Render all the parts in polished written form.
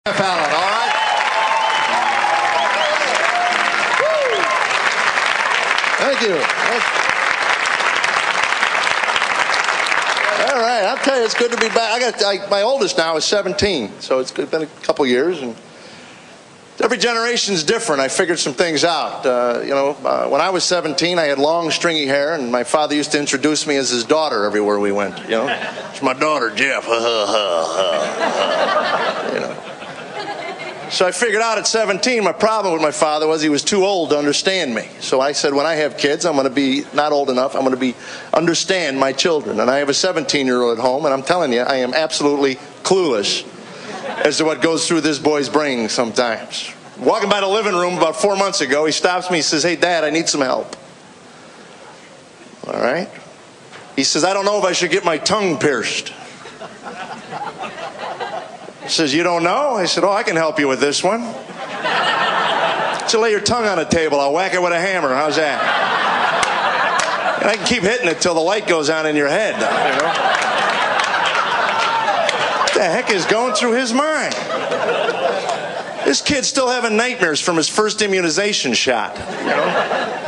Jeff Allen, all right? Woo. Thank you. All right, I'll tell you, it's good to be back. My oldest now is 17, so it's been a couple years, and every generation's different. I figured some things out. When I was 17, I had long, stringy hair, and my father used to introduce me as his daughter everywhere we went. It's my daughter, Jeff. So I figured out at 17, my problem with my father was he was too old to understand me. So I said, when I have kids, I'm going to be not old enough. I'm going to understand my children. And I have a 17-year-old at home, and I'm telling you, I am absolutely clueless as to what goes through this boy's brain sometimes. Walking by the living room about 4 months ago, he stops me, he says, "Hey, Dad, I need some help." All right. He says, "I don't know if I should get my tongue pierced." He says, "You don't know?" I said, "Oh, I can help you with this one." So lay your tongue on a table, I'll whack it with a hammer. How's that? And I can keep hitting it till the light goes on in your head. What the heck is going through his mind? This kid's still having nightmares from his first immunization shot.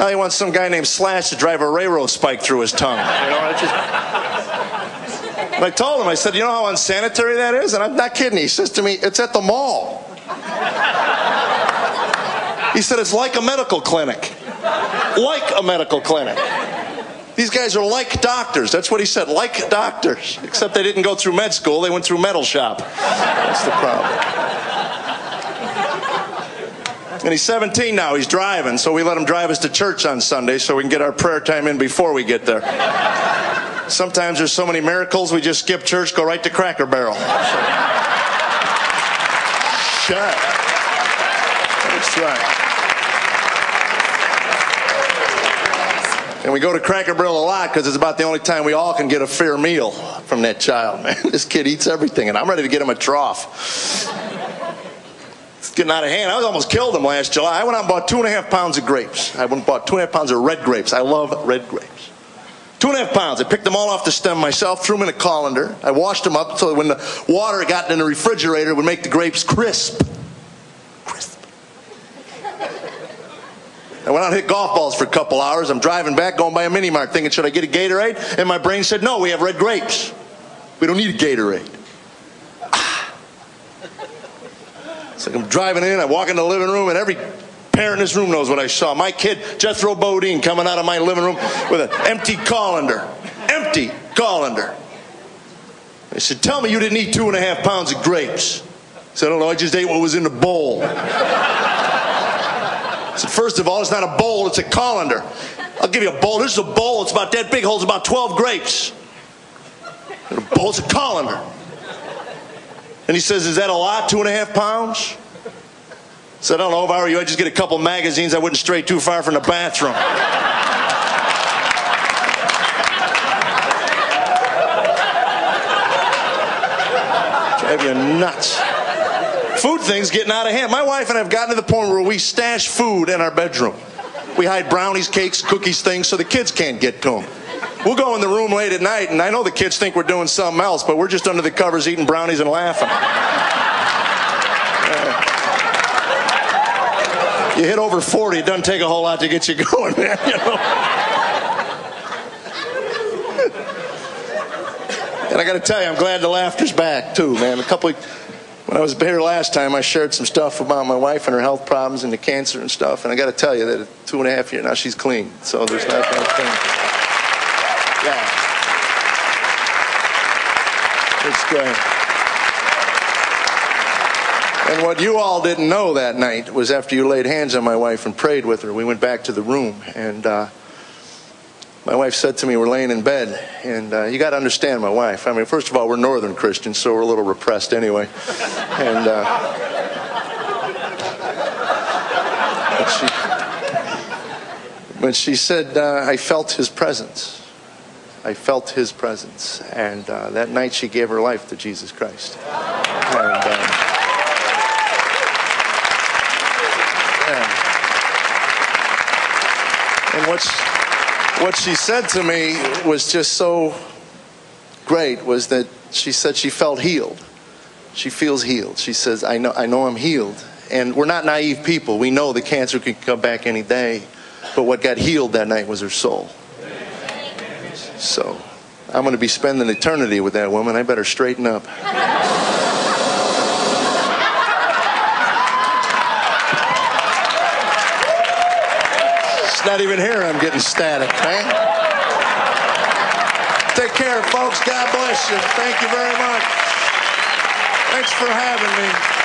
Now he wants some guy named Slash to drive a railroad spike through his tongue. And I told him, I said, "You know how unsanitary that is?" And I'm not kidding. He says to me, "It's at the mall." He said, "It's like a medical clinic." Like a medical clinic. These guys are like doctors. That's what he said, like doctors. Except they didn't go through med school, they went through metal shop. That's the problem. And he's 17 now, he's driving, so we let him drive us to church on Sunday so we can get our prayer time in before we get there. Sometimes there's so many miracles, we just skip church, go right to Cracker Barrel. Shut. That's right. And we go to Cracker Barrel a lot because it's about the only time we all can get a fair meal from that child, man. This kid eats everything, and I'm ready to get him a trough. It's getting out of hand. I almost killed him last July. I went out and bought 2.5 pounds of grapes. I went and bought 2.5 pounds of red grapes. I love red grapes. 2.5 pounds. I picked them all off the stem myself, threw them in a colander. I washed them up so that when the water got in the refrigerator, it would make the grapes crisp. Crisp. I went out and hit golf balls for a couple hours. I'm driving back, going by a mini mart, thinking, should I get a Gatorade? And my brain said, no, we have red grapes. We don't need a Gatorade. It's like I'm driving in, I walk in the living room, and every parent in this room knows what I saw. My kid, Jethro Bodine, coming out of my living room with an empty colander. Empty colander. I said, "Tell me you didn't eat 2.5 pounds of grapes." I said, "I don't know, I just ate what was in the bowl." I said, "First of all, it's not a bowl, it's a colander. I'll give you a bowl. This is a bowl, it's about that big, holds about 12 grapes. And a bowl, it's a colander." And he says, "Is that a lot, 2.5 pounds? I said, "I don't know, if I were you, I'd just get a couple magazines. I wouldn't stray too far from the bathroom." Drive you nuts. Food things getting out of hand. My wife and I have gotten to the point where we stash food in our bedroom. We hide brownies, cakes, cookies, things so the kids can't get to them. We'll go in the room late at night, and I know the kids think we're doing something else, but we're just under the covers eating brownies and laughing. You hit over 40, it doesn't take a whole lot to get you going, man. And I got to tell you, I'm glad the laughter's back, too, man. When I was here last time, I shared some stuff about my wife and her health problems and the cancer and stuff, and I got to tell you that at 2.5 years now, she's clean. So there's not that thing. Yeah. It's great. And what you all didn't know that night was after you laid hands on my wife and prayed with her, we went back to the room, and my wife said to me, we're laying in bed, and you got to understand my wife. I mean, first of all, we're Northern Christians, so we're a little repressed anyway. And but she said, I felt his presence. I felt his presence. And that night she gave her life to Jesus Christ. And what she said to me was just so great, was that she said she felt healed. She feels healed. She says, I know I'm healed. And we're not naive people. We know the cancer can come back any day. But what got healed that night was her soul. So I'm going to be spending eternity with that woman. I better straighten up. It's not even here. I'm getting static, man. Take care, folks. God bless you. Thank you very much. Thanks for having me.